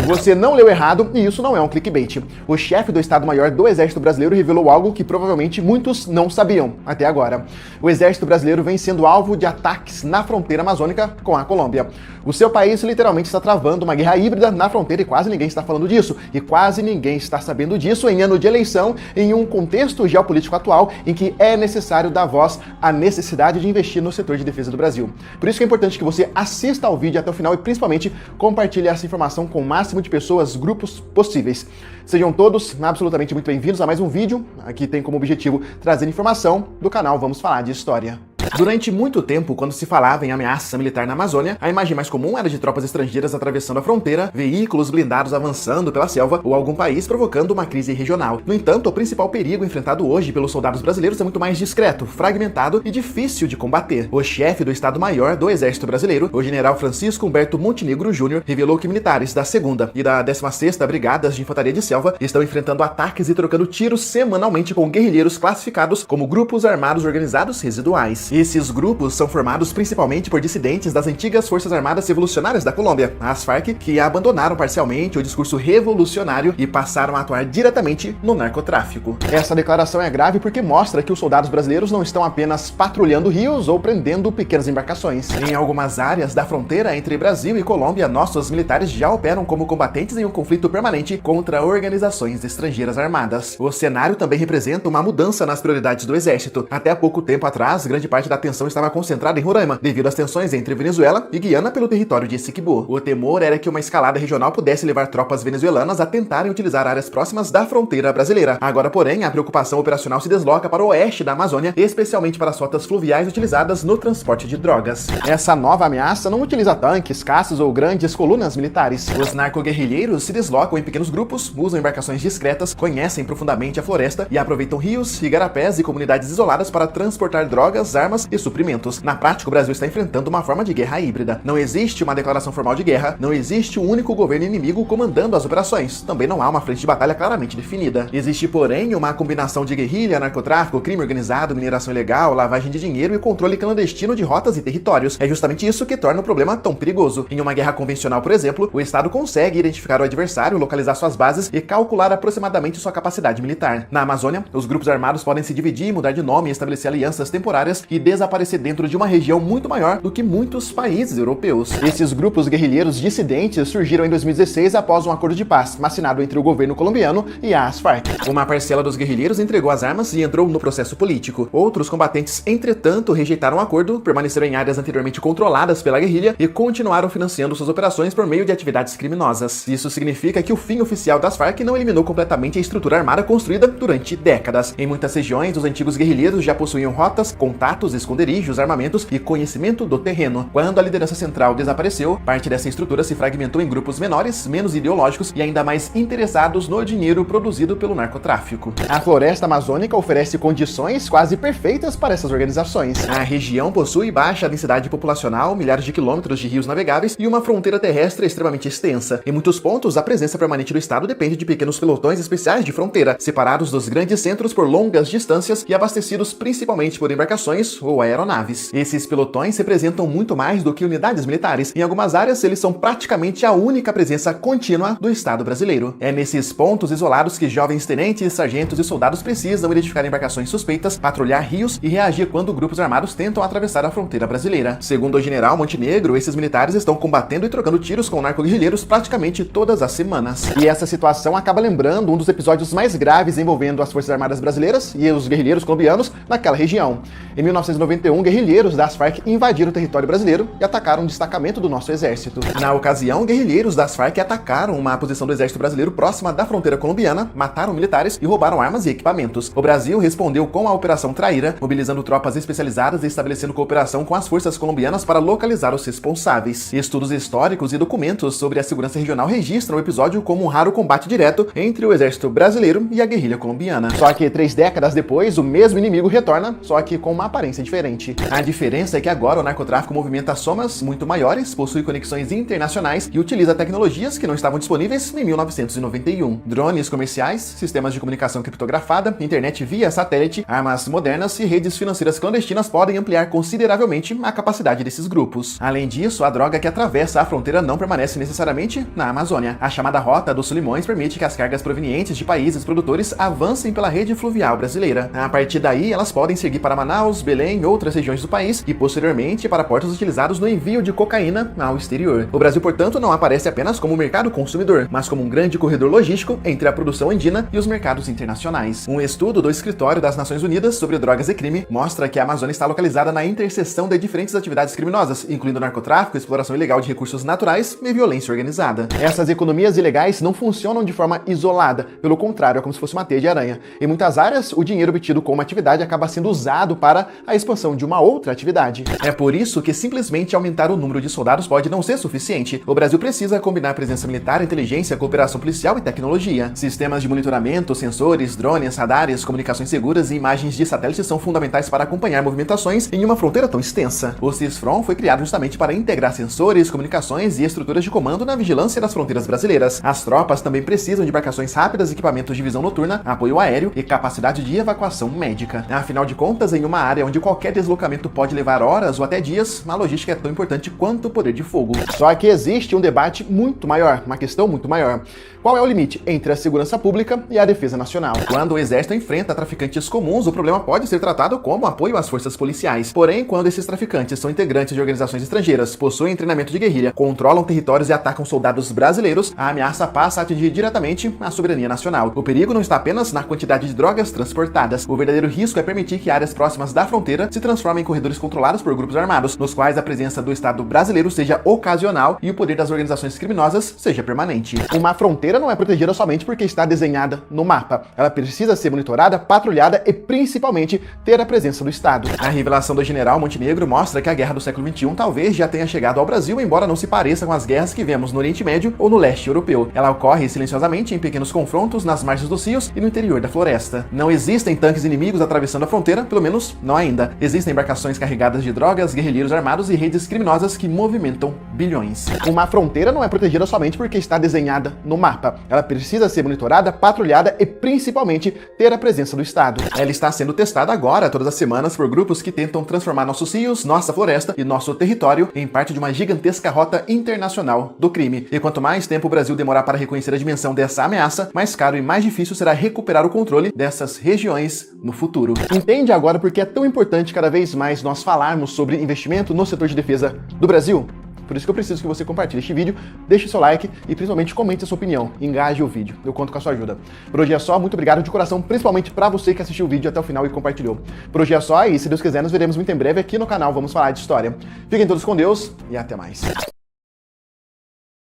Você não leu errado e isso não é um clickbait. O chefe do Estado-Maior do Exército Brasileiro revelou algo que provavelmente muitos não sabiam até agora. O Exército Brasileiro vem sendo alvo de ataques na fronteira amazônica com a Colômbia. O seu país literalmente está travando uma guerra híbrida na fronteira e quase ninguém está falando disso. E quase ninguém está sabendo disso em ano de eleição, em um contexto geopolítico atual em que é necessário dar voz à necessidade de investir no setor de defesa do Brasil. Por isso que é importante que você assista ao vídeo até o final e principalmente compartilhe essa informação com o máximo de pessoas, grupos possíveis. Sejam todos absolutamente muito bem-vindos a mais um vídeo. Aqui tem como objetivo trazer informação do canal Vamos Falar de História. Durante muito tempo, quando se falava em ameaça militar na Amazônia, a imagem mais comum era de tropas estrangeiras atravessando a fronteira, veículos blindados avançando pela selva ou algum país provocando uma crise regional. No entanto, o principal perigo enfrentado hoje pelos soldados brasileiros é muito mais discreto, fragmentado e difícil de combater. O chefe do Estado-Maior do Exército Brasileiro, o general Francisco Humberto Montenegro Júnior, revelou que militares da 2ª e da 16ª Brigadas de Infantaria de Selva estão enfrentando ataques e trocando tiros semanalmente com guerrilheiros classificados como grupos armados organizados residuais. Esses grupos são formados principalmente por dissidentes das antigas Forças Armadas Revolucionárias da Colômbia, as Farc, que abandonaram parcialmente o discurso revolucionário e passaram a atuar diretamente no narcotráfico. Essa declaração é grave porque mostra que os soldados brasileiros não estão apenas patrulhando rios ou prendendo pequenas embarcações. Em algumas áreas da fronteira entre Brasil e Colômbia, nossos militares já operam como combatentes em um conflito permanente contra organizações estrangeiras armadas. O cenário também representa uma mudança nas prioridades do Exército. Até há pouco tempo atrás, grande parte da atenção estava concentrada em Roraima, devido às tensões entre Venezuela e Guiana pelo território de Essequibo. O temor era que uma escalada regional pudesse levar tropas venezuelanas a tentarem utilizar áreas próximas da fronteira brasileira. Agora, porém, a preocupação operacional se desloca para o oeste da Amazônia, especialmente para as rotas fluviais utilizadas no transporte de drogas. Essa nova ameaça não utiliza tanques, caças ou grandes colunas militares. Os narcoguerrilheiros se deslocam em pequenos grupos, usam embarcações discretas, conhecem profundamente a floresta e aproveitam rios, igarapés e comunidades isoladas para transportar drogas, armas e suprimentos. Na prática, o Brasil está enfrentando uma forma de guerra híbrida. Não existe uma declaração formal de guerra, não existe um único governo inimigo comandando as operações. Também não há uma frente de batalha claramente definida. Existe, porém, uma combinação de guerrilha, narcotráfico, crime organizado, mineração ilegal, lavagem de dinheiro e controle clandestino de rotas e territórios. É justamente isso que torna o problema tão perigoso. Em uma guerra convencional, por exemplo, o Estado consegue identificar o adversário, localizar suas bases e calcular aproximadamente sua capacidade militar. Na Amazônia, os grupos armados podem se dividir, mudar de nome, estabelecer alianças temporárias e desaparecer dentro de uma região muito maior do que muitos países europeus. Esses grupos guerrilheiros dissidentes surgiram em 2016 após um acordo de paz assinado entre o governo colombiano e as Farc. Uma parcela dos guerrilheiros entregou as armas e entrou no processo político. Outros combatentes, entretanto, rejeitaram o acordo, permaneceram em áreas anteriormente controladas pela guerrilha e continuaram financiando suas operações por meio de atividades criminosas. Isso significa que o fim oficial das Farc não eliminou completamente a estrutura armada construída durante décadas. Em muitas regiões, os antigos guerrilheiros já possuíam rotas, contatos, esconderijos, armamentos e conhecimento do terreno. Quando a liderança central desapareceu, parte dessa estrutura se fragmentou em grupos menores, menos ideológicos e ainda mais interessados no dinheiro produzido pelo narcotráfico. A floresta amazônica oferece condições quase perfeitas para essas organizações. A região possui baixa densidade populacional, milhares de quilômetros de rios navegáveis e uma fronteira terrestre extremamente extensa. Em muitos pontos, a presença permanente do Estado depende de pequenos pelotões especiais de fronteira, separados dos grandes centros por longas distâncias e abastecidos principalmente por embarcações ou aeronaves. Esses pelotões representam muito mais do que unidades militares. Em algumas áreas, eles são praticamente a única presença contínua do Estado brasileiro. É nesses pontos isolados que jovens tenentes, sargentos e soldados precisam identificar embarcações suspeitas, patrulhar rios e reagir quando grupos armados tentam atravessar a fronteira brasileira. Segundo o general Montenegro, esses militares estão combatendo e trocando tiros com narco-guerrilheiros praticamente todas as semanas. E essa situação acaba lembrando um dos episódios mais graves envolvendo as Forças Armadas brasileiras e os guerrilheiros colombianos naquela região. Em 1991, guerrilheiros das Farc invadiram o território brasileiro e atacaram um destacamento do nosso exército. Na ocasião, guerrilheiros das Farc atacaram uma posição do exército brasileiro próxima da fronteira colombiana, mataram militares e roubaram armas e equipamentos. O Brasil respondeu com a Operação Traíra, mobilizando tropas especializadas e estabelecendo cooperação com as forças colombianas para localizar os responsáveis. Estudos históricos e documentos sobre a segurança regional registram o episódio como um raro combate direto entre o exército brasileiro e a guerrilha colombiana. Só que 3 décadas depois, o mesmo inimigo retorna, só que com uma aparência diferente. A diferença é que agora o narcotráfico movimenta somas muito maiores, possui conexões internacionais e utiliza tecnologias que não estavam disponíveis em 1991. Drones comerciais, sistemas de comunicação criptografada, internet via satélite, armas modernas e redes financeiras clandestinas podem ampliar consideravelmente a capacidade desses grupos. Além disso, a droga que atravessa a fronteira não permanece necessariamente na Amazônia. A chamada Rota dos Solimões permite que as cargas provenientes de países produtores avancem pela rede fluvial brasileira. A partir daí, elas podem seguir para Manaus, Belém e outras regiões do país e, posteriormente, para portos utilizados no envio de cocaína ao exterior. O Brasil, portanto, não aparece apenas como um mercado consumidor, mas como um grande corredor logístico entre a produção andina e os mercados internacionais. Um estudo do Escritório das Nações Unidas sobre Drogas e Crime mostra que a Amazônia está localizada na interseção de diferentes atividades criminosas, incluindo narcotráfico, exploração ilegal de recursos naturais e violência organizada. Essas economias ilegais não funcionam de forma isolada, pelo contrário, é como se fosse uma teia de aranha. Em muitas áreas, o dinheiro obtido com uma atividade acaba sendo usado para a expansão de uma outra atividade. É por isso que simplesmente aumentar o número de soldados pode não ser suficiente. O Brasil precisa combinar presença militar, inteligência, cooperação policial e tecnologia. Sistemas de monitoramento, sensores, drones, radares, comunicações seguras e imagens de satélite são fundamentais para acompanhar movimentações em uma fronteira tão extensa. O CISFRON foi criado justamente para integrar sensores, comunicações e estruturas de comando na vigilância das fronteiras brasileiras. As tropas também precisam de embarcações rápidas, equipamentos de visão noturna, apoio aéreo e capacidade de evacuação médica. Afinal de contas, em uma área onde qualquer deslocamento pode levar horas ou até dias, a logística é tão importante quanto o poder de fogo. Só que existe um debate muito maior, uma questão muito maior. Qual é o limite entre a segurança pública e a defesa nacional? Quando o exército enfrenta traficantes comuns, o problema pode ser tratado como apoio às forças policiais. Porém, quando esses traficantes são integrantes de organizações estrangeiras, possuem treinamento de guerrilha, controlam territórios e atacam soldados brasileiros, a ameaça passa a atingir diretamente a soberania nacional. O perigo não está apenas na quantidade de drogas transportadas. O verdadeiro risco é permitir que áreas próximas da fronteira se transformem em corredores controlados por grupos armados, nos quais a presença do Estado brasileiro seja ocasional e o poder das organizações criminosas seja permanente. Uma fronteira não é protegida somente porque está desenhada no mapa. Ela precisa ser monitorada, patrulhada e principalmente ter a presença do Estado. A revelação do general Montenegro mostra que a guerra do século XXI talvez já tenha chegado ao Brasil, embora não se pareça com as guerras que vemos no Oriente Médio ou no leste europeu. Ela ocorre silenciosamente em pequenos confrontos nas margens dos rios e no interior da floresta. Não existem tanques inimigos atravessando a fronteira, pelo menos não ainda. Existem embarcações carregadas de drogas, guerrilheiros armados e redes criminosas que movimentam bilhões. Uma fronteira não é protegida somente porque está desenhada no mapa. Ela precisa ser monitorada, patrulhada e principalmente ter a presença do Estado. Ela está sendo testada agora, todas as semanas, por grupos que tentam transformar nossos rios, nossa floresta e nosso território em parte de uma gigantesca rota internacional do crime. E quanto mais tempo o Brasil demorar para reconhecer a dimensão dessa ameaça, mais caro e mais difícil será recuperar o controle dessas regiões no futuro. Entende agora por que é tão importante cada vez mais nós falarmos sobre investimento no setor de defesa do Brasil? Por isso que eu preciso que você compartilhe este vídeo, deixe seu like e principalmente comente a sua opinião, engaje o vídeo, eu conto com a sua ajuda. Por hoje é só, muito obrigado de coração, principalmente para você que assistiu o vídeo até o final e compartilhou. Por hoje é só e se Deus quiser nos veremos muito em breve aqui no canal Vamos Falar de História. Fiquem todos com Deus e até mais.